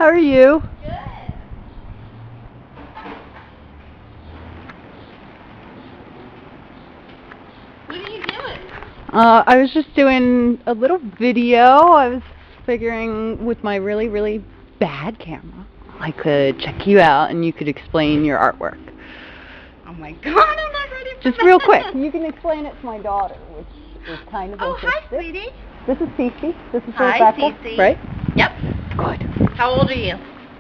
How are you? Good. What are you doing? I was just doing a little video. I was figuring with my really, really bad camera, I could check you out and you could explain your artwork. Oh my God, I'm not ready for Just that. real quick. You can explain it to my daughter, which is kind of interesting. Hi, sweetie. This is Cece. This is Hi, Rebecca, Cece. right? Yep. Good. How old are you?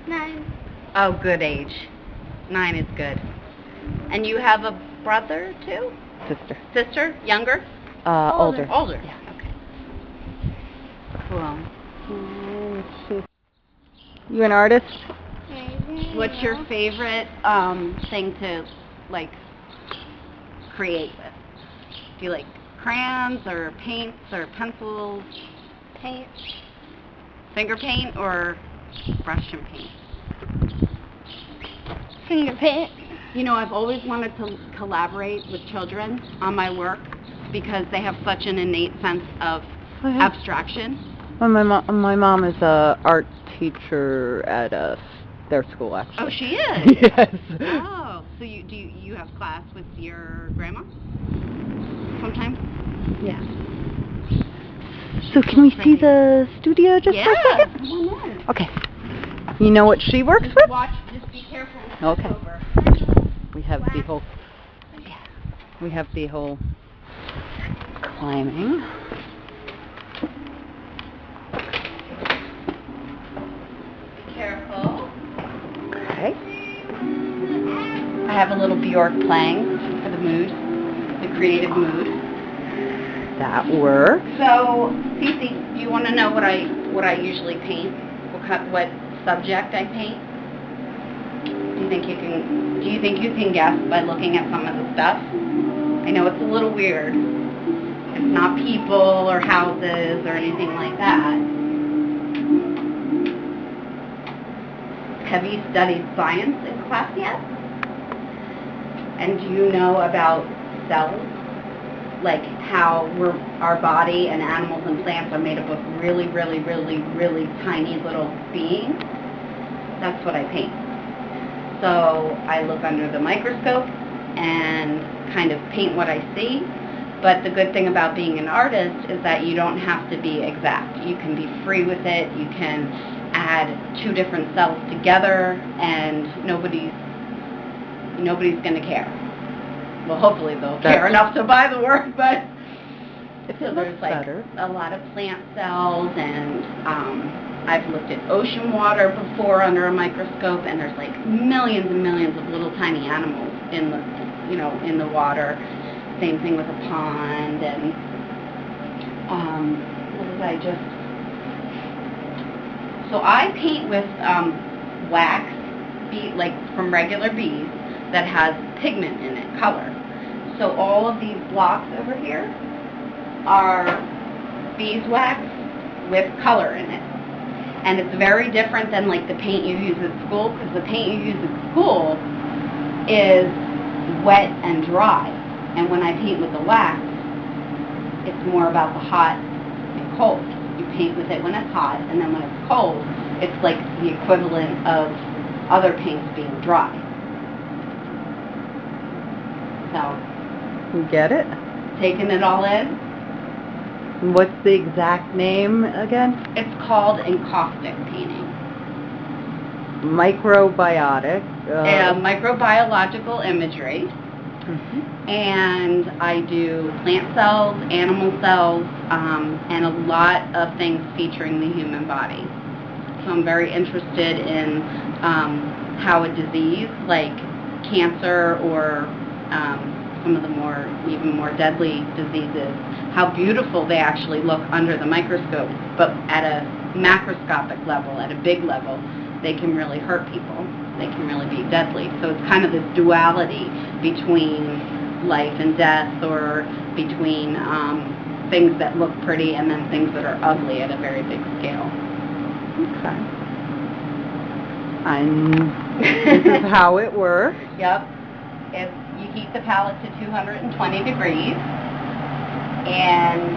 9. Oh, good age. 9 is good. And you have a brother too? Sister. Sister? Younger? Older. Older. Yeah. Okay. Cool. You an artist? What's your favorite thing to like create with? Do you like crayons or paints or pencils? Paint. Finger paint or brush and paint? Finger paint. You know, I've always wanted to collaborate with children on my work because they have such an innate sense of abstraction. Well, my mom is a art teacher at their school, actually. Oh, she is? Yes. Oh, so you have class with your grandma sometimes? Yeah. So can we see the studio just for a second? Come on in. Okay. You know what she works with? Just be careful. Okay. Over. We have the whole. Yeah. We have the whole climbing. Be careful. Okay. I have a little Bjork playing for the mood, the creative mood. That works. So, Cece, do you want to know what I usually paint? What subject I paint? Do you think you can guess by looking at some of the stuff? I know it's a little weird. It's not people or houses or anything like that. Have you studied science in class yet? And do you know about cells? Like how our body and animals and plants are made up of really, really, really, really tiny little beings? That's what I paint. So I look under the microscope and kind of paint what I see. But the good thing about being an artist is that you don't have to be exact. You can be free with it. You can add 2 different cells together and nobody's going to care. Well, hopefully they'll care enough to buy the work, but so there's like better. A lot of plant cells, and I've looked at ocean water before under a microscope, and there's like millions and millions of little tiny animals in the water. Same thing with a pond, and what did I just? So I paint with wax, like from regular bees, that has pigment in it, color. So all of these blocks over here are beeswax with color in it. And it's very different than like the paint you use at school, because the paint you use at school is wet and dry. And when I paint with the wax, it's more about the hot and cold. You paint with it when it's hot, and then when it's cold, it's like the equivalent of other paints being dry. So, You get it? taking it all in. What's the exact name again? It's called encaustic painting. Microbiotic. Microbiological imagery. Mm-hmm. And I do plant cells, animal cells, and a lot of things featuring the human body. So I'm very interested in how a disease like cancer or some of the even more deadly diseases, how beautiful they actually look under the microscope, but at a macroscopic level, at a big level, they can really hurt people. They can really be deadly. So it's kind of this duality between life and death, or between things that look pretty and then things that are ugly at a very big scale. Okay. And this is how it works. Yep. You heat the palette to 220 degrees, and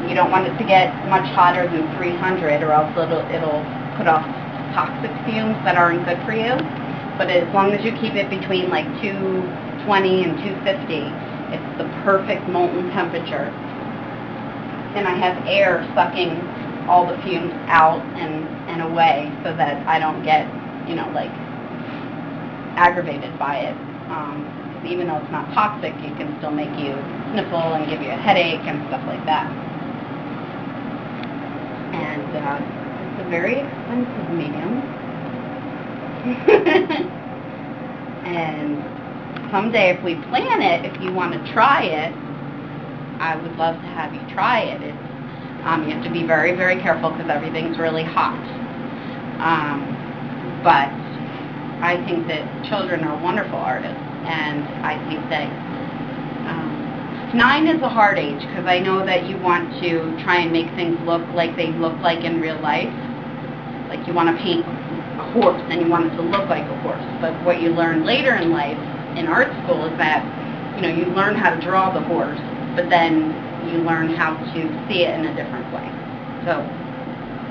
you don't want it to get much hotter than 300, or else it'll put off toxic fumes that aren't good for you. But as long as you keep it between like 220 and 250, it's the perfect molten temperature. And I have air sucking all the fumes out and away so that I don't get, like aggravated by it. Even though it's not toxic, it can still make you sniffle and give you a headache and stuff like that. And it's a very expensive medium. And someday if we plan it, if you want to try it, I would love to have you try it. It's, you have to be very, very careful because everything's really hot. But I think that children are wonderful artists, and I think that 9 is a hard age because I know that you want to try and make things look like they look like in real life. Like you want to paint a horse and you want it to look like a horse. But what you learn later in life in art school is that, you learn how to draw the horse, but then you learn how to see it in a different way. So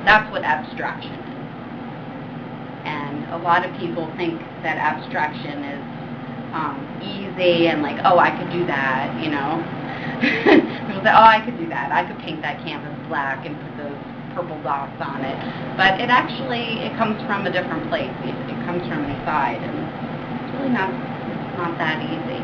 that's what abstraction is. And a lot of people think that abstraction is easy and like, oh, I could do that, People say, oh, I could do that. I could paint that canvas black and put those purple dots on it. But it comes from a different place. It comes from inside, and it's really not that easy.